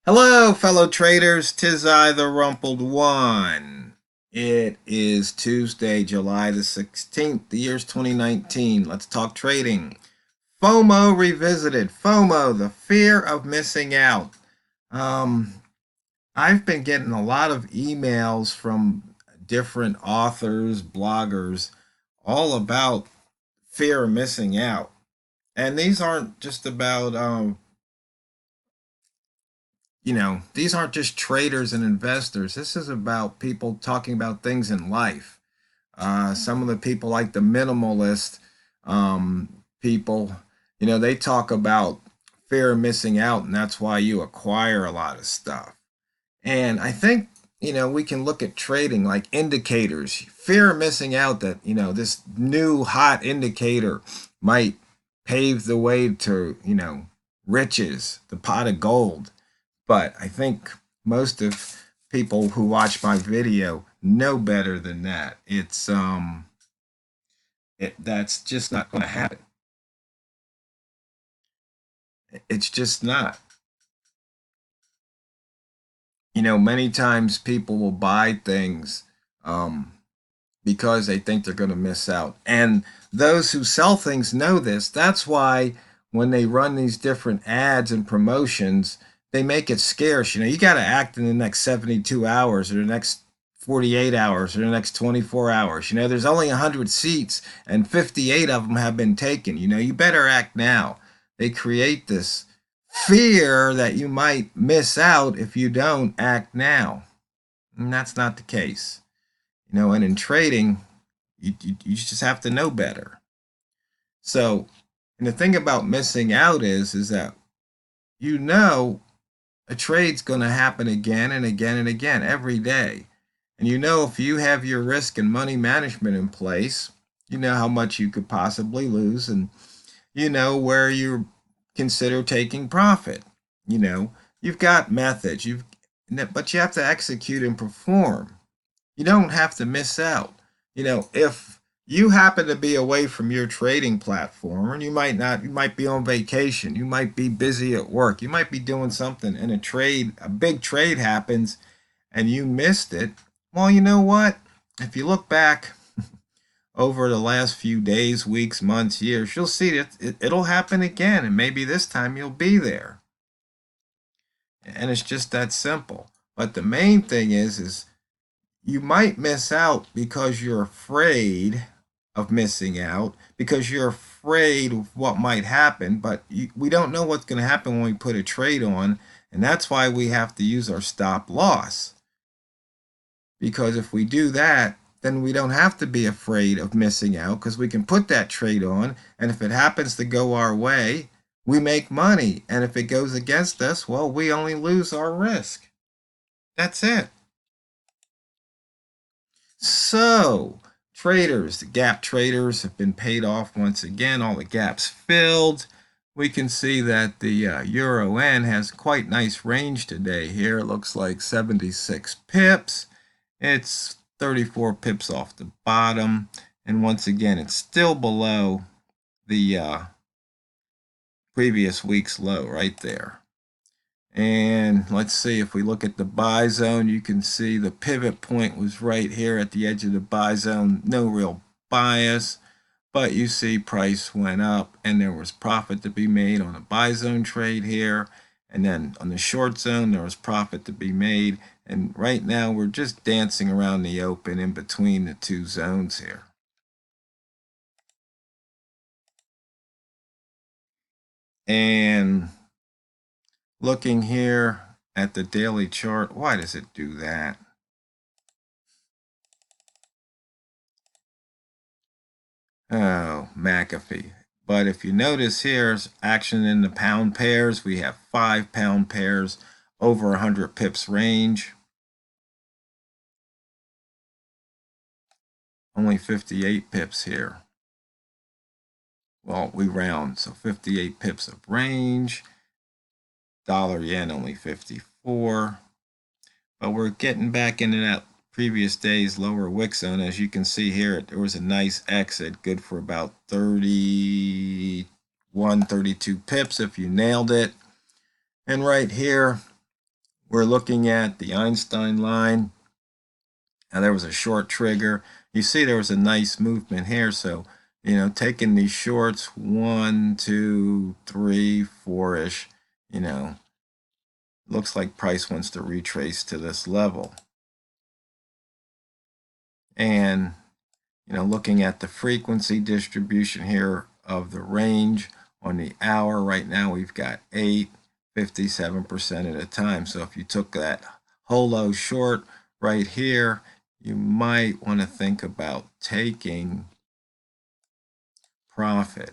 Hello, fellow traders. 'Tis I, the Rumpled One. It is Tuesday, July the 16th. The year's 2019. Let's talk trading. Fomo Revisited. FOMO, the fear of missing out. Um, I've been getting a lot of emails from different authors, bloggers, all about fear of missing out. And these aren't just about these aren't just traders and investors. This is about people talking about things in life. Some of the people, like the minimalist people, they talk about fear of missing out, and that's why you acquire a lot of stuff. And I think, we can look at trading like indicators. Fear of missing out that, this new hot indicator might pave the way to, riches, the pot of gold. But I think most of people who watch my video know better than that. That's just not going to happen. It's just not. Many times people will buy things um, because they think they're going to miss out. And those who sell things know this. That's why when they run these different ads and promotions, they make it scarce. You got to act in the next 72 hours or the next 48 hours or the next 24 hours. There's only 100 seats and 58 of them have been taken. You better act now. They create this fear that you might miss out if you don't act now. And that's not the case. And in trading, you just have to know better. So, and the thing about missing out is that a trade's going to happen again and again and again every day. And if you have your risk and money management in place, you know how much you could possibly lose, and where you consider taking profit. You've got methods, but you have to execute and perform. You don't have to miss out. If you happen to be away from your trading platform, and you might not, you might be on vacation, you might be busy at work, you might be doing something, and a big trade happens, and you missed it. Well, you know what? If you look back over the last few days, weeks, months, years, you'll see that it'll happen again, and maybe this time you'll be there. And it's just that simple. But the main thing is you might miss out because you're afraid of missing out, because you're afraid of what might happen, but we don't know what's going to happen when we put a trade on, and that's why we have to use our stop loss. Because if we do that, then we don't have to be afraid of missing out, because we can put that trade on, and if it happens to go our way, we make money, and if it goes against us, well, we only lose our risk. That's it. So, traders, the gap traders have been paid off once again. All the gaps filled. We can see that the Euro-N has quite nice range today here. It looks like 76 pips. It's 34 pips off the bottom. And once again, it's still below the previous week's low right there. And let's see, if we look at the buy zone, you can see the pivot point was right here at the edge of the buy zone. No real bias, but you see price went up and there was profit to be made on a buy zone trade here. And then on the short zone, there was profit to be made. And right now, we're just dancing around the open in between the two zones here. And looking here at the daily chart, why does it do that? Oh, McAfee. But if you notice here's action in the pound pairs. We have 5 pound pairs over 100 pips range. Only 58 pips here. Well, we round, so 58 pips of range. Dollar yen only 54. But we're getting back into that previous day's lower wick zone. As you can see here, there was a nice exit, good for about 31, 32 pips if you nailed it. And right here, we're looking at the Einstein line. Now there was a short trigger. You see there was a nice movement here. So, taking these shorts, 1, 2, 3, 4-ish, looks like price wants to retrace to this level. And, looking at the frequency distribution here of the range on the hour, right now we've got 57% at a time. So if you took that holo short right here, you might want to think about taking profit.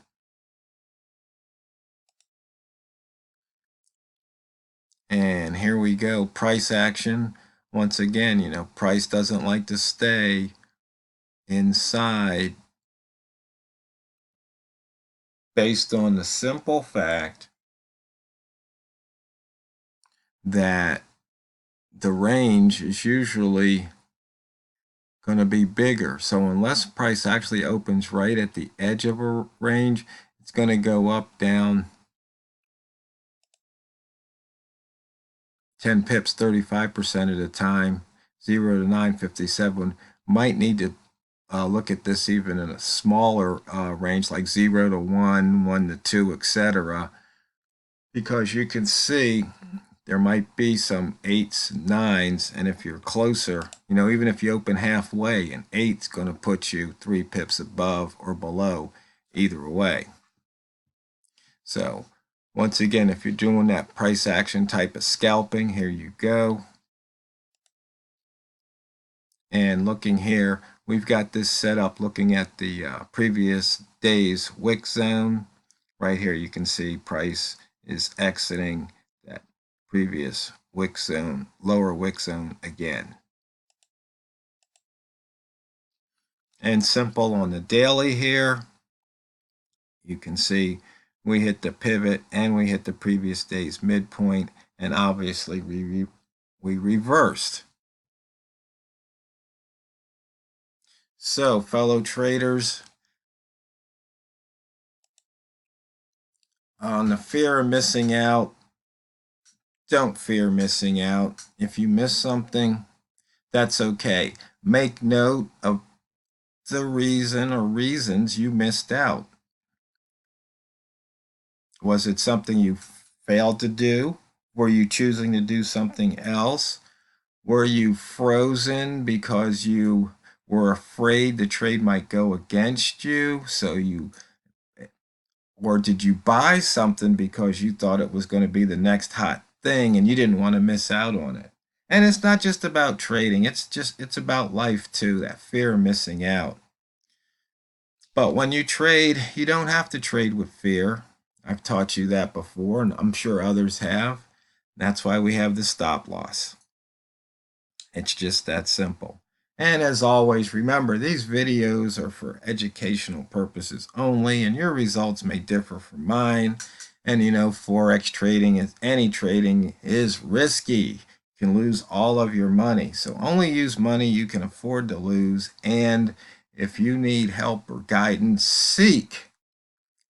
And here we go, price action. Once again, price doesn't like to stay inside based on the simple fact that the range is usually going to be bigger. So unless price actually opens right at the edge of a range, it's going to go up, down 10 pips, 35% at a time, 0 to 957. Might need to look at this even in a smaller range, like 0 to 1, 1 to 2, etc. Because you can see there might be some 8s, 9s, and if you're closer, even if you open halfway, an 8's going to put you 3 pips above or below either way. So once again, if you're doing that price action type of scalping, here you go. And looking here, we've got this set up looking at the previous day's wick zone. Right here you can see price is exiting that previous wick zone, lower wick zone again. And simple on the daily here, you can see we hit the pivot and we hit the previous day's midpoint, and obviously we reversed. So fellow traders, on the fear of missing out, don't fear missing out. If you miss something, that's okay. Make note of the reason or reasons you missed out. Was it something you failed to do? Were you choosing to do something else? Were you frozen because you were afraid the trade might go against you? Or did you buy something because you thought it was going to be the next hot thing and you didn't want to miss out on it? And it's not just about trading, it's about life too, that fear of missing out. But when you trade, you don't have to trade with fear. I've taught you that before, and I'm sure others have. That's why we have the stop loss. It's just that simple. And as always, remember, these videos are for educational purposes only, and your results may differ from mine. And Forex trading, any trading, is risky. You can lose all of your money. So only use money you can afford to lose. And if you need help or guidance, seek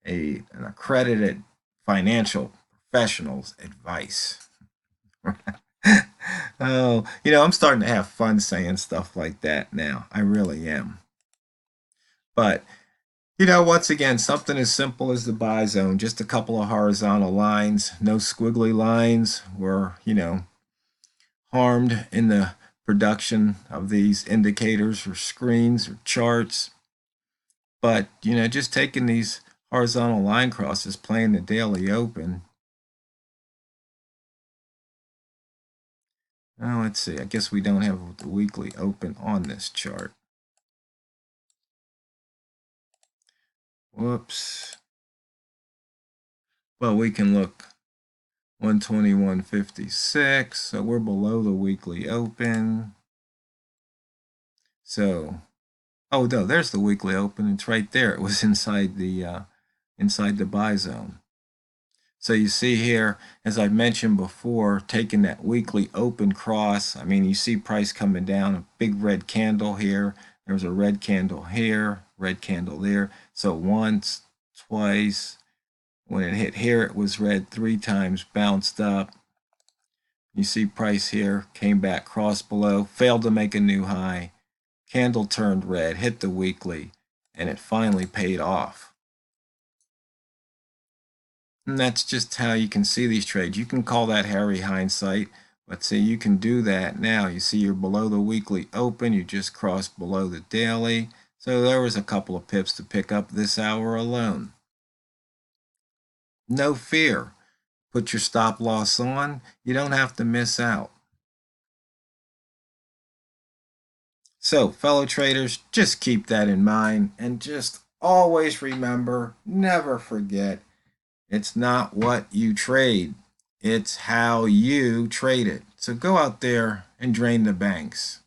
an accredited financial professional's advice. Oh, I'm starting to have fun saying stuff like that now. I really am. But, once again, something as simple as the buy zone, just a couple of horizontal lines, no squiggly lines were, harmed in the production of these indicators or screens or charts. But, just taking these horizontal line crosses, playing the daily open. Oh, let's see. I guess we don't have the weekly open on this chart. Whoops. Well, we can look 121.56. So we're below the weekly open. So, oh no, there's the weekly open. It's right there. It was inside the buy zone. So you see here, as I mentioned before, taking that weekly open cross, I mean, you see price coming down, a big red candle here. There's a red candle here, red candle there. So once, twice. When it hit here, it was red 3 times, bounced up. You see price here, came back, crossed below, failed to make a new high. Candle turned red, hit the weekly, and it finally paid off. And that's just how you can see these trades. You can call that hairy hindsight, but see, you can do that now. You see you're below the weekly open, you just crossed below the daily. So there was a couple of pips to pick up this hour alone. No fear. Put your stop loss on. You don't have to miss out. So, fellow traders, just keep that in mind and just always remember, never forget, it's not what you trade, it's how you trade it. So go out there and drain the banks.